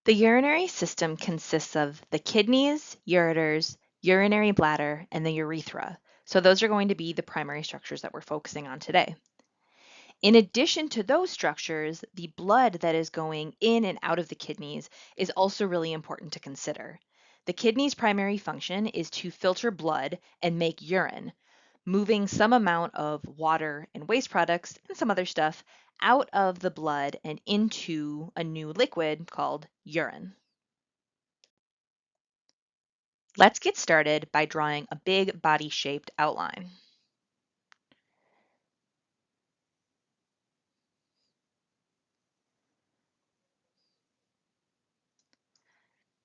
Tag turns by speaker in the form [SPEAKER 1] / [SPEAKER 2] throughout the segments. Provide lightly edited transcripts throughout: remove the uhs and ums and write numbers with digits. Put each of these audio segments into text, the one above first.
[SPEAKER 1] The urinary system consists of the kidneys, ureters, urinary bladder, and the urethra. So those are going to be the primary structures that we're focusing on today. In addition to those structures, the blood that is going in and out of the kidneys is also really important to consider. The kidney's primary function is to filter blood and make urine, moving some amount of water and waste products and some other stuff out of the blood and into a new liquid called urine. Let's get started by drawing a big body-shaped outline.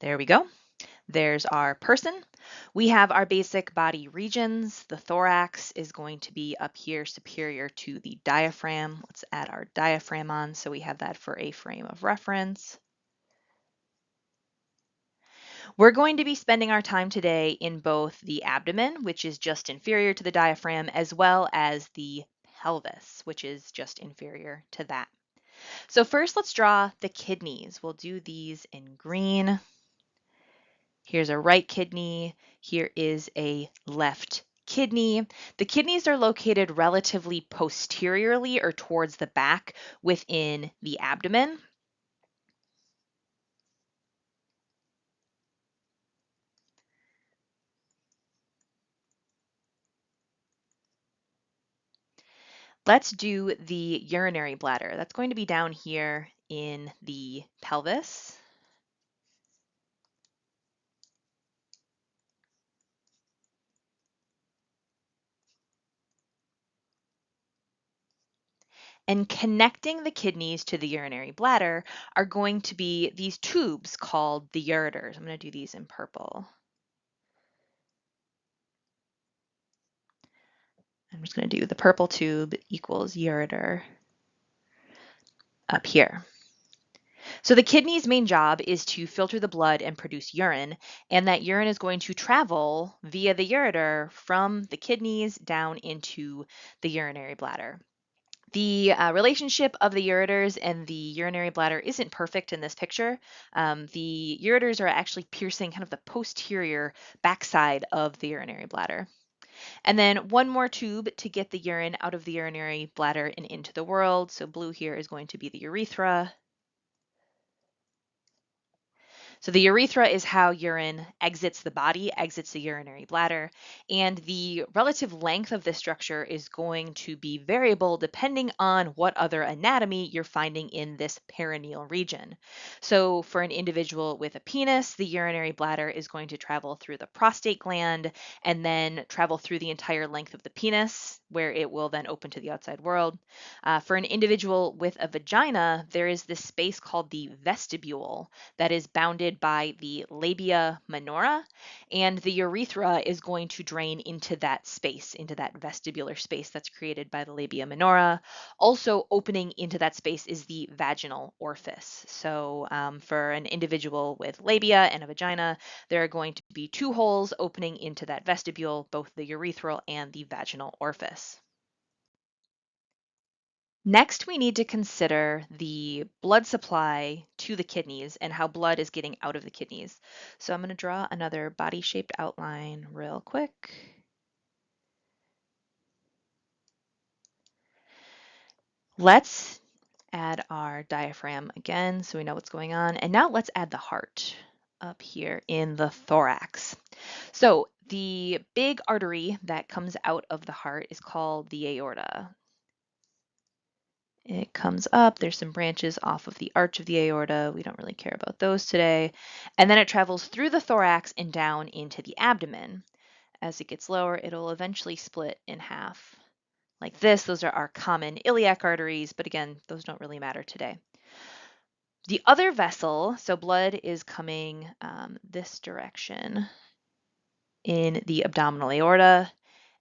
[SPEAKER 1] There we go. There's our person. We have our basic body regions. The thorax is going to be up here superior to the diaphragm. Let's add our diaphragm on so we have that for a frame of reference. We're going to be spending our time today in both the abdomen, which is just inferior to the diaphragm, as well as the pelvis, which is just inferior to that. So first, let's draw the kidneys. We'll do these in green. Here's a right kidney. Here is a left kidney. The kidneys are located relatively posteriorly or towards the back within the abdomen. Let's do the urinary bladder. That's going to be down here in the pelvis. And connecting the kidneys to the urinary bladder are going to be these tubes called the ureters. I'm going to do these in purple. I'm just going to do the purple tube equals ureter up here. So the kidney's main job is to filter the blood and produce urine, and that urine is going to travel via the ureter from the kidneys down into the urinary bladder. The relationship of the ureters and the urinary bladder isn't perfect in this picture. The ureters are actually piercing kind of the posterior backside of the urinary bladder. And then one more tube to get the urine out of the urinary bladder and into the world. So blue here is going to be the urethra. So the urethra is how urine exits the body, exits the urinary bladder, and the relative length of this structure is going to be variable depending on what other anatomy you're finding in this perineal region. So for an individual with a penis, the urinary bladder is going to travel through the prostate gland and then travel through the entire length of the penis, where it will then open to the outside world. For an individual with a vagina, there is this space called the vestibule that is bounded by the labia minora, and the urethra is going to drain into that space, into that vestibular space that's created by the labia minora. Also opening into that space is the vaginal orifice. So for an individual with labia and a vagina, there are going to be two holes opening into that vestibule, both the urethral and the vaginal orifice. Next, we need to consider the blood supply to the kidneys and how blood is getting out of the kidneys. So I'm going to draw another body-shaped outline real quick. Let's add our diaphragm again so we know what's going on. And now let's add the heart up here in the thorax. So the big artery that comes out of the heart is called the aorta. It comes up, there's some branches off of the arch of the aorta. We don't really care about those today. And then it travels through the thorax and down into the abdomen. As it gets lower, it'll eventually split in half like this. Those are our common iliac arteries, but again, those don't really matter today. The other vessel, so blood is coming this direction in the abdominal aorta,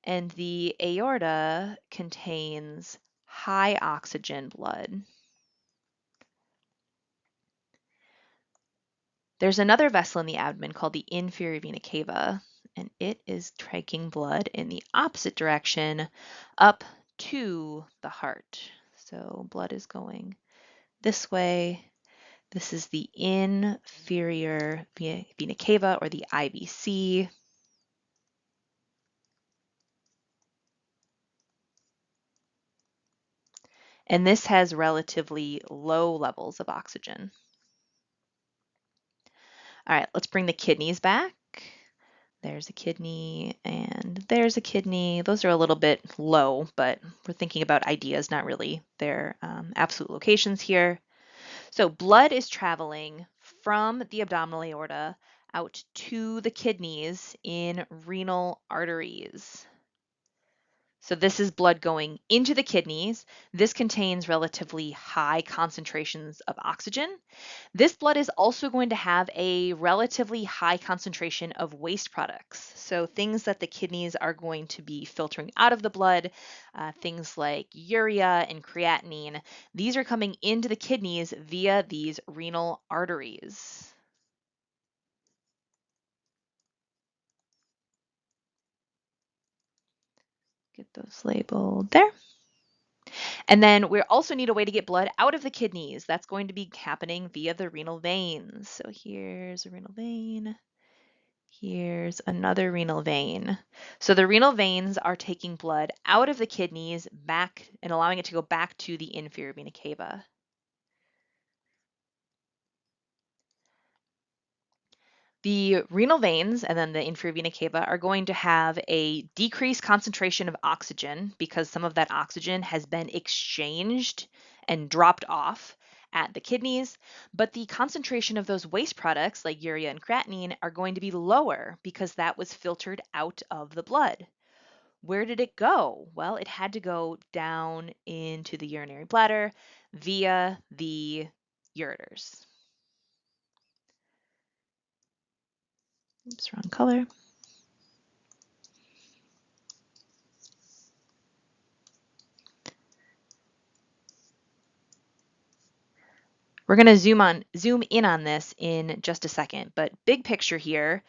[SPEAKER 1] and the aorta contains high oxygen blood. There's another vessel in the abdomen called the inferior vena cava, and it is taking blood in the opposite direction up to the heart. So blood is going this way This is the inferior vena cava, or the IVC. And this has relatively low levels of oxygen. All right, let's bring the kidneys back. There's a kidney and there's a kidney. Those are a little bit low, but we're thinking about ideas, not really their absolute locations here. So blood is traveling from the abdominal aorta out to the kidneys in renal arteries. So this is blood going into the kidneys. This contains relatively high concentrations of oxygen. This blood is also going to have a relatively high concentration of waste products. So things that the kidneys are going to be filtering out of the blood, things like urea and creatinine, these are coming into the kidneys via these renal arteries. Get those labeled there. And then we also need a way to get blood out of the kidneys. That's going to be happening via the renal veins. So here's a renal vein. Here's another renal vein. So the renal veins are taking blood out of the kidneys back and allowing it to go back to the inferior vena cava. The renal veins and then the inferior vena cava are going to have a decreased concentration of oxygen because some of that oxygen has been exchanged and dropped off at the kidneys, but the concentration of those waste products like urea and creatinine are going to be lower because that was filtered out of the blood. Where did it go? Well, it had to go down into the urinary bladder via the ureters. Oops, wrong color. We're going to zoom in on this in just a second, but big picture here,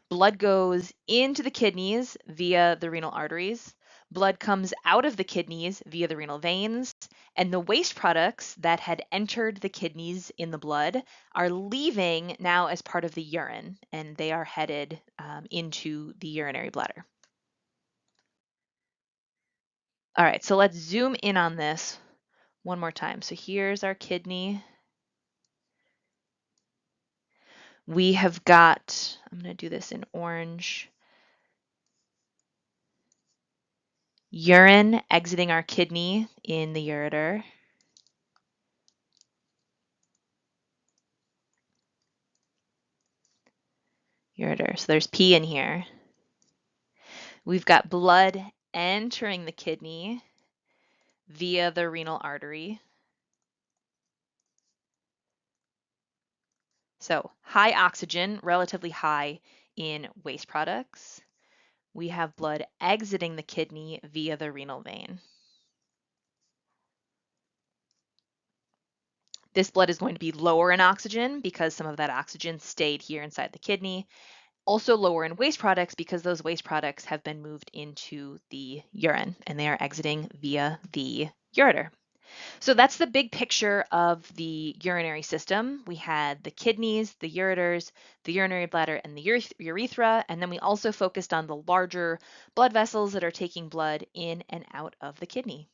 [SPEAKER 1] blood goes into the kidneys via the renal arteries, blood comes out of the kidneys via the renal veins, and the waste products that had entered the kidneys in the blood are leaving now as part of the urine, and they are headed into the urinary bladder. All right, so let's zoom in on this one more time. So here's our kidney. We have got, I'm going to do this in orange, urine exiting our kidney in the ureter. Ureter. So there's P in here. We've got blood entering the kidney via the renal artery. So high oxygen, relatively high in waste products. We have blood exiting the kidney via the renal vein. This blood is going to be lower in oxygen because some of that oxygen stayed here inside the kidney. Also lower in waste products because those waste products have been moved into the urine and they are exiting via the ureter. So that's the big picture of the urinary system. We had the kidneys, the ureters, the urinary bladder, and the urethra, and then we also focused on the larger blood vessels that are taking blood in and out of the kidney.